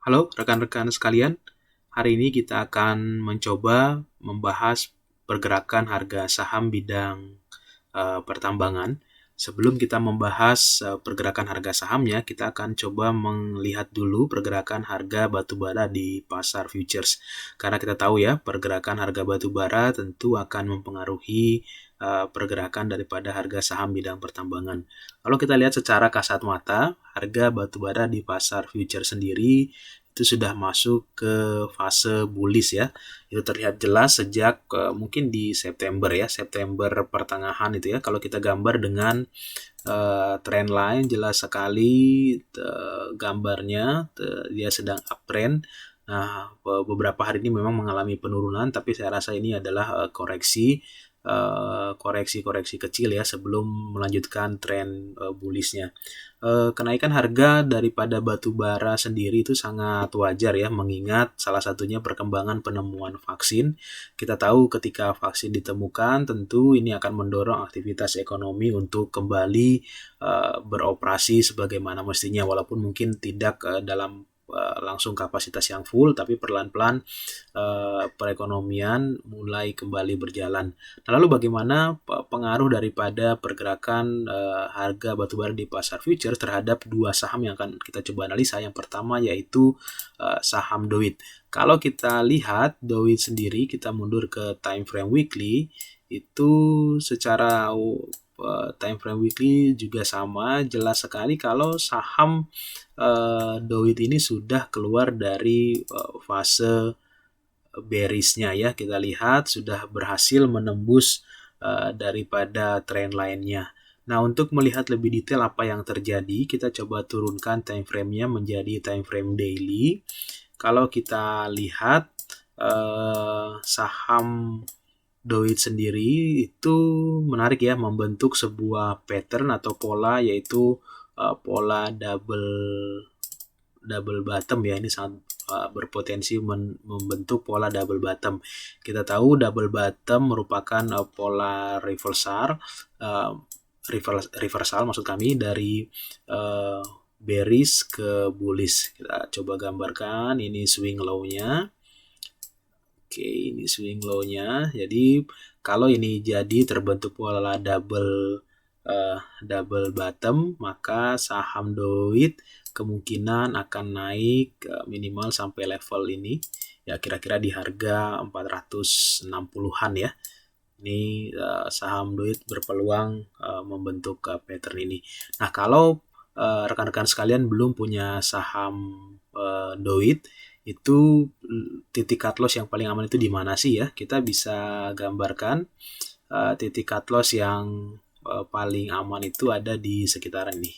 Halo rekan-rekan sekalian, hari ini kita akan mencoba membahas pergerakan harga saham bidang pertambangan. Sebelum kita membahas pergerakan harga sahamnya, kita akan coba melihat dulu pergerakan harga batu bara di pasar futures. Karena kita tahu ya, pergerakan harga batu bara tentu akan mempengaruhi pergerakan daripada harga saham bidang pertambangan. Kalau kita lihat secara kasat mata, harga batu bara di pasar futures sendiri itu sudah masuk ke fase bullish ya. Itu terlihat jelas sejak mungkin di September ya, September pertengahan itu ya. Kalau kita gambar dengan trend line jelas sekali gambarnya dia sedang uptrend. Nah, beberapa hari ini memang mengalami penurunan, tapi saya rasa ini adalah koreksi kecil ya sebelum melanjutkan tren bullishnya. Kenaikan harga daripada batu bara sendiri itu sangat wajar ya, mengingat salah satunya perkembangan penemuan vaksin. Kita tahu ketika vaksin ditemukan tentu ini akan mendorong aktivitas ekonomi untuk kembali beroperasi sebagaimana mestinya, walaupun mungkin tidak dalam langsung kapasitas yang full, tapi perlahan-lahan perekonomian mulai kembali berjalan. Nah, lalu bagaimana pengaruh daripada pergerakan harga batubara di pasar future terhadap dua saham yang akan kita coba analisa? Yang pertama yaitu saham DOIT. Kalau kita lihat DOIT sendiri, kita mundur ke time frame weekly, itu secara time frame weekly juga sama, jelas sekali kalau saham DOIT ini sudah keluar dari fase bearish-nya ya. Kita lihat sudah berhasil menembus daripada trend line-nya. Nah, untuk melihat lebih detail apa yang terjadi, kita coba turunkan time frame-nya menjadi time frame daily. Kalau kita lihat saham DOIT sendiri itu menarik ya, membentuk sebuah pattern atau pola, yaitu pola double bottom ya. Ini sangat berpotensi membentuk pola double bottom. Kita tahu double bottom merupakan pola reversal maksud kami dari bearish ke bullish. Kita coba gambarkan, ini swing low-nya. Oke, ini swing low-nya. Jadi kalau ini jadi terbentuk pola double bottom, maka saham DOIT kemungkinan akan naik minimal sampai level ini ya, kira-kira di harga 460-an ya. Ini saham DOIT berpeluang membentuk pattern ini. Nah, kalau rekan-rekan sekalian belum punya saham DOIT, itu titik cut loss yang paling aman itu di mana sih ya? Kita bisa gambarkan titik cut loss yang paling aman itu ada di sekitaran ini.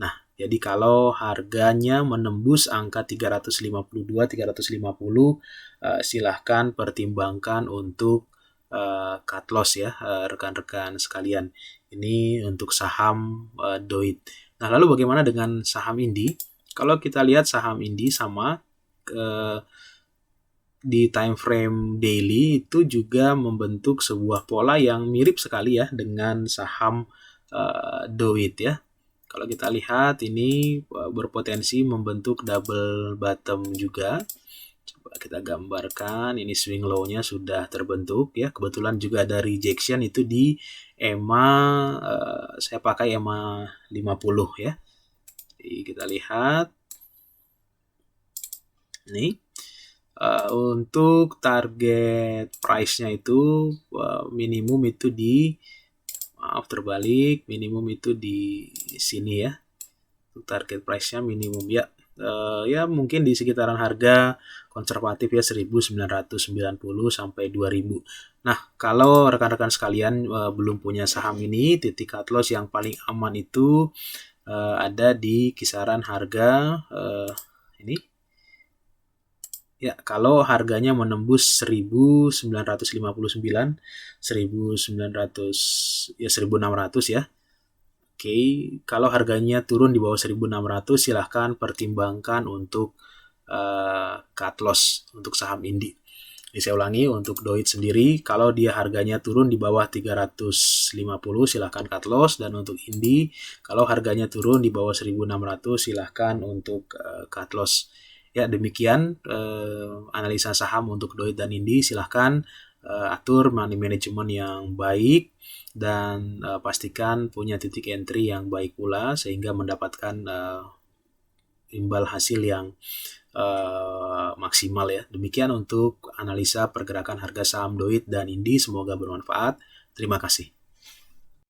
Nah, jadi kalau harganya menembus angka 352, 350, silahkan pertimbangkan untuk cut loss ya rekan-rekan sekalian. Ini untuk saham DOIT. Nah, lalu bagaimana dengan saham Indi? Kalau kita lihat saham Indi sama di time frame daily itu juga membentuk sebuah pola yang mirip sekali ya dengan saham DOIT ya. Kalau kita lihat ini berpotensi membentuk double bottom juga. Coba kita gambarkan, ini swing low-nya sudah terbentuk ya. Kebetulan juga ada rejection itu di EMA, saya pakai EMA 50 ya. Jadi kita lihat nih. Untuk target price-nya itu minimum itu di minimum itu di sini ya. Untuk target price-nya minimum ya. Ya mungkin di sekitaran harga konservatif ya 1990 sampai 2000. Nah, kalau rekan-rekan sekalian belum punya saham ini, titik cut loss yang paling aman itu ada di kisaran harga ini. Ya, kalau harganya menembus 1959, 1900 ya 1600 ya. Oke, kalau harganya turun di bawah 1600 silahkan pertimbangkan untuk cut loss untuk saham Indi. Ini saya ulangi, untuk DOIT sendiri kalau dia harganya turun di bawah 350 silahkan cut loss, dan untuk Indi kalau harganya turun di bawah 1600 silahkan untuk cut loss. Ya, demikian analisa saham untuk Doit dan Indi. Silahkan atur money management yang baik dan pastikan punya titik entry yang baik pula sehingga mendapatkan imbal hasil yang maksimal ya. Demikian untuk analisa pergerakan harga saham Doit dan Indi. Semoga bermanfaat. Terima kasih.